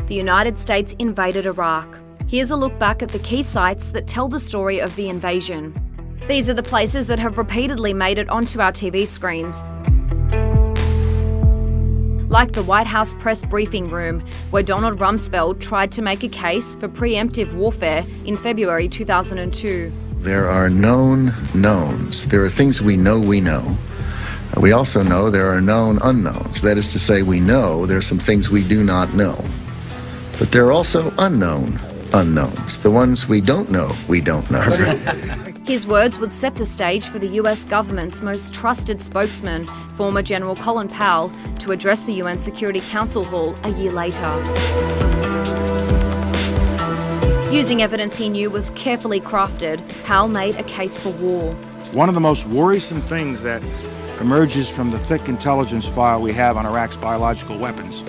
the United States invaded Iraq. Here's a look back at the key sites that tell the story of the invasion. These are the places that have repeatedly made it onto our TV screens, like the White House press briefing room, where Donald Rumsfeld tried to make a case for preemptive warfare in February 2002. There are known knowns. There are things we know we know. We also know there are known unknowns. That is to say, we know there are some things we do not know. But there are also unknown unknowns, the ones we don't know we don't know. His words would set the stage for the US government's most trusted spokesman, former General Colin Powell, to address the UN Security Council Hall a year later. Using evidence he knew was carefully crafted, Powell made a case for war. One of the most worrisome things that emerges from the thick intelligence file we have on Iraq's biological weapons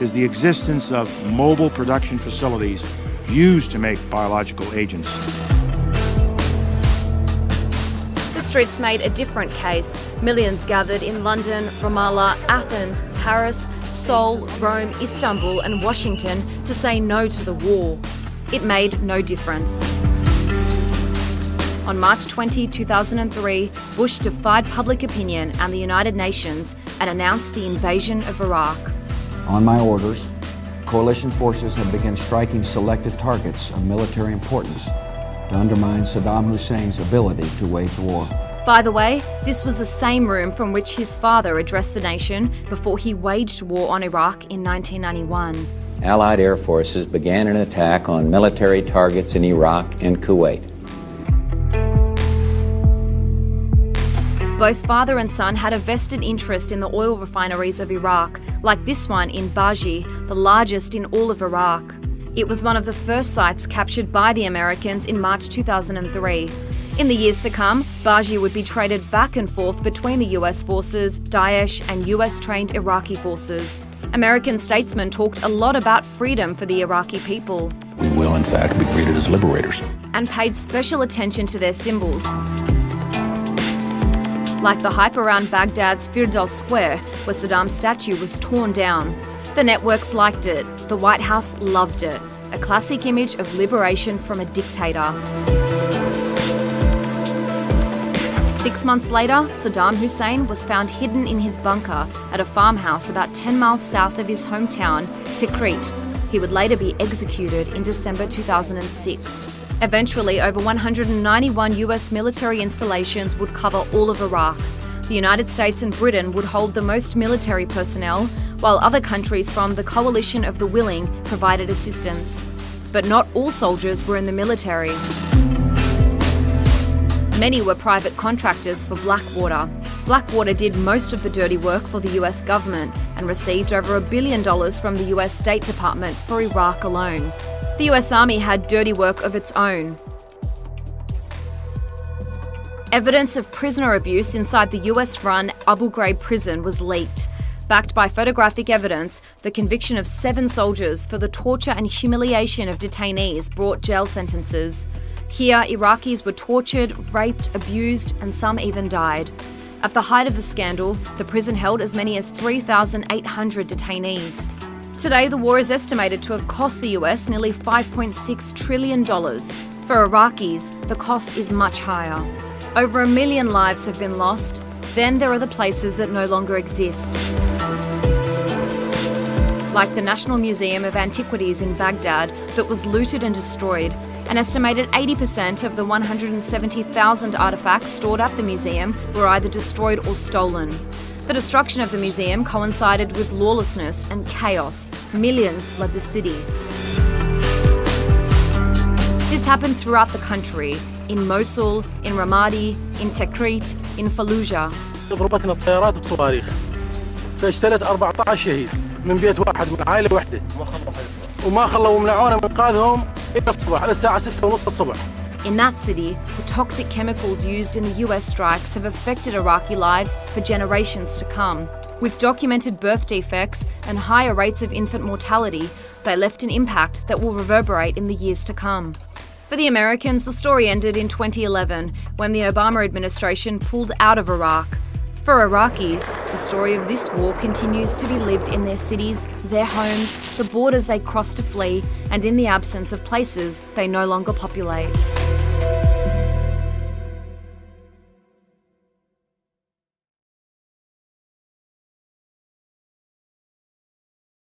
is the existence of mobile production facilities used to make biological agents. The streets made a different case. Millions gathered in London, Ramallah, Athens, Paris, Seoul, Rome, Istanbul and Washington to say no to the war. It made no difference. On March 20, 2003, Bush defied public opinion and the United Nations and announced the invasion of Iraq. On my orders, coalition forces have begun striking selected targets of military importance to undermine Saddam Hussein's ability to wage war. By the way, this was the same room from which his father addressed the nation before he waged war on Iraq in 1991. Allied air forces began an attack on military targets in Iraq and Kuwait. Both father and son had a vested interest in the oil refineries of Iraq, like this one in Baji, the largest in all of Iraq. It was one of the first sites captured by the Americans in March 2003. In the years to come, Baji would be traded back and forth between the US forces, Daesh, and US-trained Iraqi forces. American statesmen talked a lot about freedom for the Iraqi people. We will, in fact, be greeted as liberators. And paid special attention to their symbols, like the hype around Baghdad's Firdaus Square, where Saddam's statue was torn down. The networks liked it. The White House loved it. A classic image of liberation from a dictator. 6 months later, Saddam Hussein was found hidden in his bunker at a farmhouse about 10 miles south of his hometown, Tikrit. He would later be executed in December 2006. Eventually, over 191 US military installations would cover all of Iraq. The United States and Britain would hold the most military personnel, while other countries from the Coalition of the Willing provided assistance. But not all soldiers were in the military. Many were private contractors for Blackwater. Blackwater did most of the dirty work for the US government and received over $1 billion from the US State Department for Iraq alone. The US Army had dirty work of its own. Evidence of prisoner abuse inside the US-run Abu Ghraib prison was leaked. Backed by photographic evidence, the conviction of 7 soldiers for the torture and humiliation of detainees brought jail sentences. Here, Iraqis were tortured, raped, abused, and some even died. At the height of the scandal, the prison held as many as 3,800 detainees. Today, the war is estimated to have cost the US nearly $5.6 trillion. For Iraqis, the cost is much higher. Over 1 million lives have been lost. Then there are the places that no longer exist, like the National Museum of Antiquities in Baghdad that was looted and destroyed. An estimated 80% of the 170,000 artefacts stored at the museum were either destroyed or stolen. The destruction of the museum coincided with lawlessness and chaos. Millions fled the city. This happened throughout the country, in Mosul, in Ramadi, in Tikrit, in Fallujah. ضربتنا الطيارات بصواريخ فاشتريت 14 شهيد من بيت واحد من عائلة واحدة وما خلوا ومنعونا من إنقاذهم إلى الصبح على الساعة 6:30 الصبح. In that city, the toxic chemicals used in the US strikes have affected Iraqi lives for generations to come. With documented birth defects and higher rates of infant mortality, they left an impact that will reverberate in the years to come. For the Americans, the story ended in 2011 when the Obama administration pulled out of Iraq. For Iraqis, the story of this war continues to be lived in their cities, their homes, the borders they cross to flee, and in the absence of places they no longer populate.